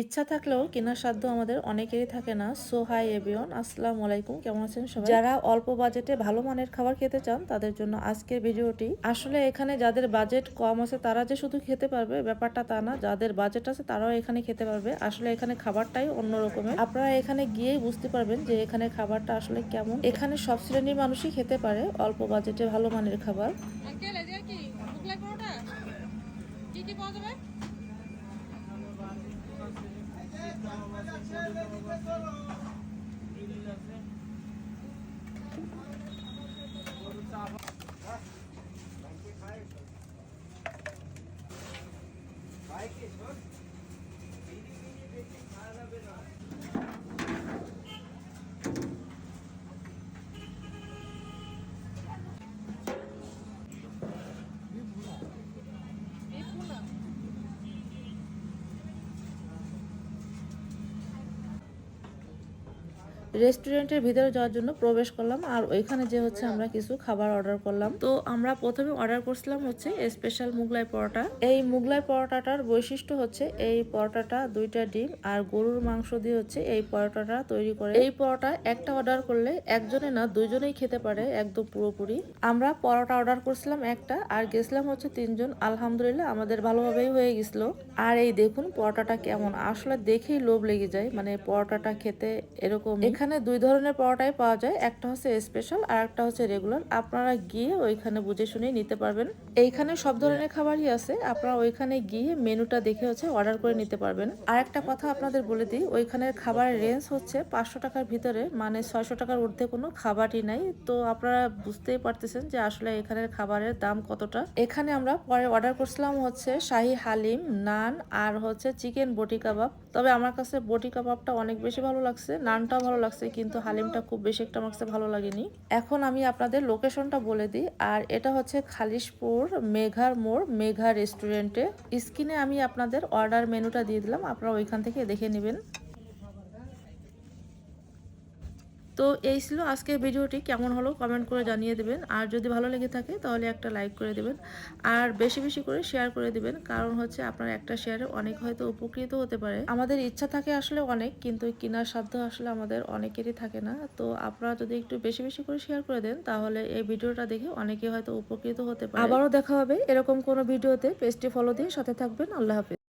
ইচ্ছা থাকলেও কেনার সাধ্য আমাদের অনেকেরই থাকে না। সো হাই এভরিওয়ান, আসসালামু আলাইকুম। কেমন আছেন সবাই? যারা অল্প বাজেটে ভালো মানের খাবার খেতে চান তাদের জন্য আজকের ভিডিওটি। আসলে এখানে যাদের বাজেট কম আছে তারা যে শুধু খেতে পারবে ব্যাপারটা তা না, যাদের বাজেট আছে তারাও এখানে খেতে পারবে। আসলে এখানে খাবারটাই অন্য রকমের। আপনারা এখানে গিয়েই বুঝতে পারবেন যে এখানে খাবারটা আসলে কেমন। এখানে সব শ্রেণীর মানুষই খেতে পারে অল্প বাজেটে ভালো মানের খাবার। আঙ্কেল এদের কি মোগলাই পরোটা কি কি পাওয়া যাবে? এই পুনা রেস্টুরেন্টের ভিতরে যাওয়ার জন্য প্রবেশ করলাম আর ওইখানে যে হচ্ছে আমরা কিছু খাবার অর্ডার করলাম। তো আমরা প্রথমে অর্ডার করছিলাম হচ্ছে স্পেশাল মুগলাই পরোটা। এই মুগলাই পরোটাটার বৈশিষ্ট্য হচ্ছে এই পরোটাটা 2টা ডিম আর গরুর মাংস দিয়ে হচ্ছে এই পরোটাটা তৈরি করে। এই পরোটা একটা অর্ডার করলে একজনে না দুইজনেই খেতে পারে একদম পুরোপুরি। আমরা পরোটা অর্ডার করছিলাম একটা আর গেছিলাম হচ্ছে 3জন। আলহামদুলিল্লাহ আমাদের ভালোভাবেই হয়ে গেছিল। আর এই দেখুন পরোটাটা কেমন, আসলে দেখেই লোভ লেগে যায়, মানে পরোটাটা খেতে এরকম। এখানে 2 ধরনের পরোটাই পাওয়া যায়, একটা হচ্ছে স্পেশাল আর একটা হচ্ছে রেগুলার। আপনারা গিয়ে ওইখানে বুঝে শুনে নিতে পারবেন। এইখানে সব ধরনের খাবারই আছে, আপনারা ওইখানে গিয়ে মেনুটা দেখে হচ্ছে অর্ডার করে নিতে পারবেন। আর একটা কথা আপনাদের বলে দিই, ওইখানের খাবারের রেঞ্জ হচ্ছে 500 টাকার ভিতরে, মানে 600 টাকার ঊর্ধ্বে কোনো খাবারই নাই। তো আপনারা বুঝতেই পারতেছেন যে আসলে এখানের খাবারের দাম কতটা। এখানে আমরা পরে অর্ডার করছিলাম হচ্ছে শাহি হালিম, নান আর হচ্ছে চিকেন বটি কাবাব। তবে আমার কাছে বটি কাবাবটা অনেক বেশি ভালো লাগছে, নানটাও ভালো লাগছে, কিন্তু হালিমটা খুব বেশি একটা আমার কাছে ভালো লাগেনি। এখন আমি আপনাদের লোকেশনটা বলে দিই, আর এটা হচ্ছে খালিশপুর মেঘার মোড়, মেঘা রেস্টুরেন্টে। স্ক্রিনে আমি আপনাদের অর্ডার মেনুটা দিয়ে দিলাম, আপনারা ওইখান থেকে দেখে নেবেন। তো এই ছিল আজকের ভিডিওটি, কেমন হলো কমেন্ট করে জানিয়ে দেবেন। আর যদি ভালো লেগে থাকে তাহলে একটা লাইক করে দেবেন আর বেশি বেশি করে শেয়ার করে দিবেন, কারণ হচ্ছে আপনার একটা শেয়ারে অনেক হয়তো উপকৃত হতে পারে। আমাদের ইচ্ছা থাকে আসলে অনেক, কিন্তু কেনার সাধ্য আসলে আমাদের অনেকেরই থাকে না। তো আপনারা যদি একটু বেশি বেশি করে শেয়ার করে দেন তাহলে এই ভিডিওটা দেখে অনেকে হয়তো উপকৃত হতে পারে। আবারও দেখা হবে এরকম কোনো ভিডিওতে। পেজটি ফলো দিয়ে সাথে থাকবেন। আল্লাহ হাফেজ।